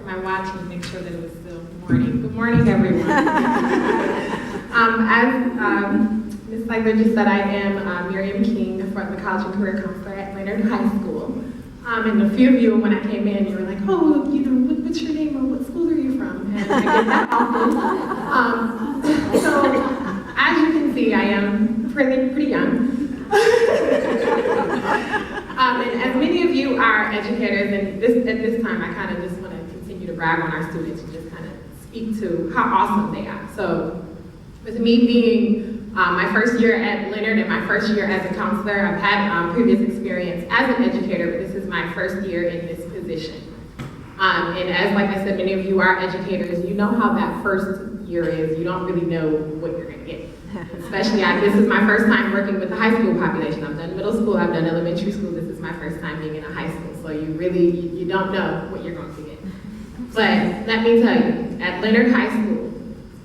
at my watch and make sure that it was still morning. Good morning, everyone. As Ms. Seidler just said, I am Miriam King from the College and Career Counselor at Leonard High School. And a few of you, when I came in, you were like, oh, you know, what's your name or what school are you from? And I get that often. So, as you can see, I am pretty young. And as many of you are educators, and at this time, I kind of just want to continue to brag on our students and just kind of speak to how awesome they are. So, with me being my first year at Leonard and my first year as a counselor, I've had previous experience as an educator, but this is my first year in this position. And as, like I said, many of you are educators, you know how that first year is. You don't really know what you're going to get. Especially, this is my first time working with the high school population. I've done middle school, I've done elementary school. This is my first time being in a high school. So you don't know what you're going to get. But let me tell you, at Leonard High School,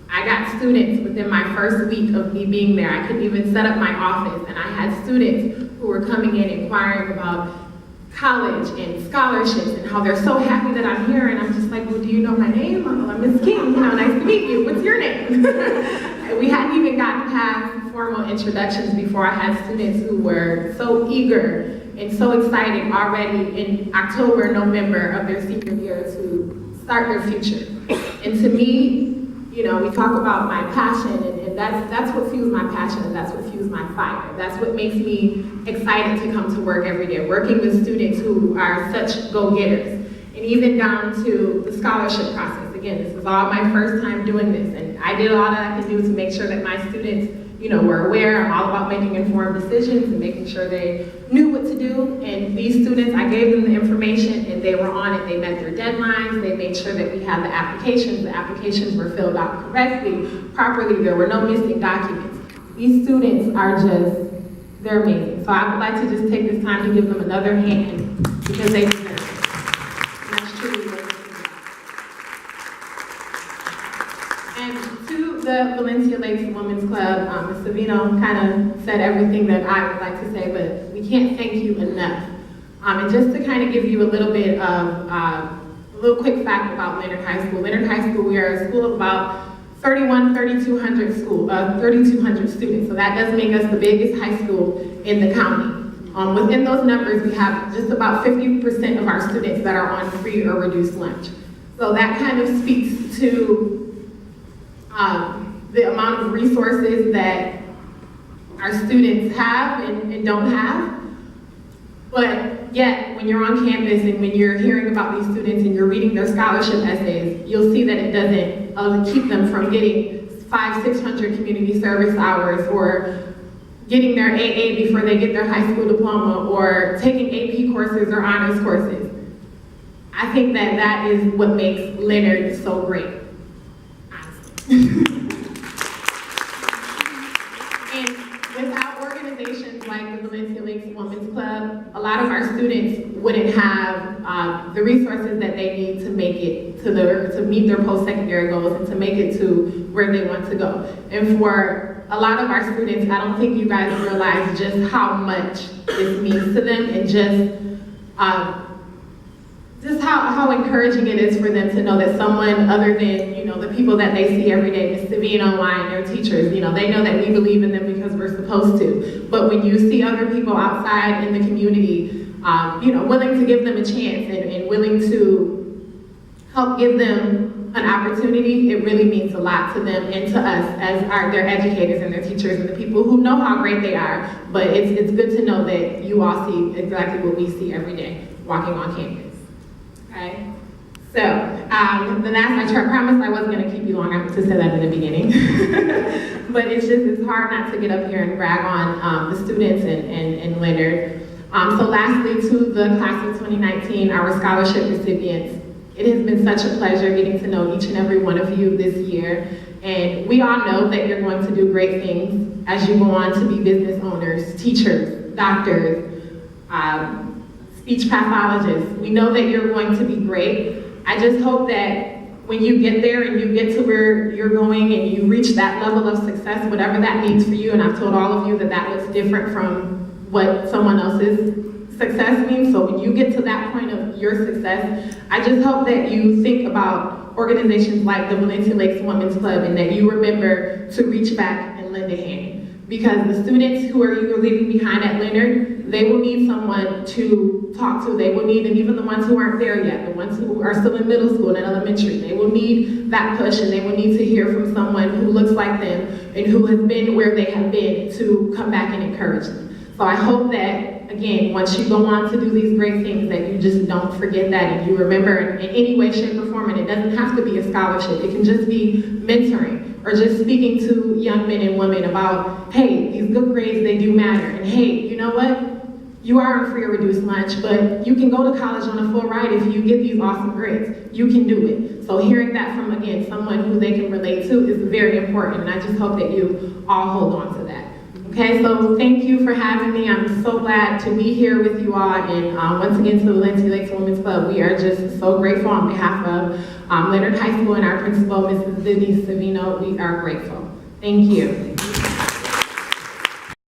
I got students within my first week of me being there. I couldn't even set up my office, and I had students who were coming in inquiring about college and scholarships and how they're so happy that I'm here, and I'm just like, well, do you know my name? Well, I'm Miss King, nice to meet you. What's your name? We hadn't even gotten past formal introductions before I had students who were so eager and so excited already in October, November of their senior year to start their future. And to me, you know, we talk about my passion, and that's what fuels my passion, and that's what fuels my fire. That's what makes me excited to come to work every day, working with students who are such go-getters, and even down to the scholarship process. Again, this is all my first time doing this, and I did all that I could do to make sure that my students, you know, were aware. I'm all about making informed decisions and making sure they knew what to do. And these students, I gave them the information and they were on it. They met their deadlines. They made sure that we had the applications. The applications were filled out correctly, properly. There were no missing documents. These students are they're amazing. So I would like to just take this time to give them another hand because they deserve it. And that's truly what it is. And to the Valencia Lakes Women's Club, Ms. Savino kind of said everything that I would like to say, but we can't thank you enough. And just to kind of give you a little bit of a little quick fact about Leonard High School. Leonard High School, we are a school of about 3,200 students. So that does make us the biggest high school in the county. Within those numbers, we have just about 50% of our students that are on free or reduced lunch. So that kind of speaks to the amount of resources that our students have and don't have. But yet, when you're on campus and when you're hearing about these students and you're reading their scholarship essays, you'll see that it doesn't keep them from getting 500-600 community service hours or getting their AA before they get their high school diploma or taking AP courses or honors courses. I think that is what makes Leonard so great. And without organizations like the Valencia Lakes Women's Club, a lot of our students wouldn't have the resources that they need to make it to meet their post-secondary goals and to make it to where they want to go. And for a lot of our students, I don't think you guys realize just how much this means to them and just how encouraging it is for them to know that someone other than, you know, the people that they see every day, Ms. Savino, and their teachers, you know, they know that we believe in them because we're supposed to. But when you see other people outside in the community, you know, willing to give them a chance and willing to help give them an opportunity, it really means a lot to them and to us as their educators and their teachers and the people who know how great they are. But it's good to know that you all see exactly what we see every day walking on campus. Okay, so the last, I promised I wasn't going to keep you long. I meant to say that in the beginning. But it's hard not to get up here and brag on the students and Leonard. So lastly, to the class of 2019, our scholarship recipients, it has been such a pleasure getting to know each and every one of you this year. And we all know that you're going to do great things as you go on to be business owners, teachers, doctors, speech pathologists. We know that you're going to be great. I just hope that when you get there and you get to where you're going and you reach that level of success, whatever that means for you, and I've told all of you that looks different from what someone else's success means. So when you get to that point of your success. I just hope that you think about organizations like the Valencia Lakes Women's Club and that you remember to reach back and lend a hand. Because the students who you're leaving behind at Leonard, they will need someone to talk to. They will need, and even the ones who aren't there yet, the ones who are still in middle school and elementary, they will need that push, and they will need to hear from someone who looks like them and who has been where they have been to come back and encourage them. So I hope that, again, once you go on to do these great things, that you just don't forget that and you remember in any way, shape, or form, and it doesn't have to be a scholarship. It can just be mentoring or just speaking to young men and women about, hey, these good grades, they do matter. And hey, you know what? You are on free or reduced lunch, but you can go to college on a full ride if you get these awesome grades. You can do it. So hearing that from, again, someone who they can relate to is very important, and I just hope that you all hold on to that. Okay, so thank you for having me. I'm so glad to be here with you all, and once again to the Valencia Lakes Women's Club, we are just so grateful on behalf of Leonard High School and our principal, Mrs. Denise Savino. We are grateful. Thank you.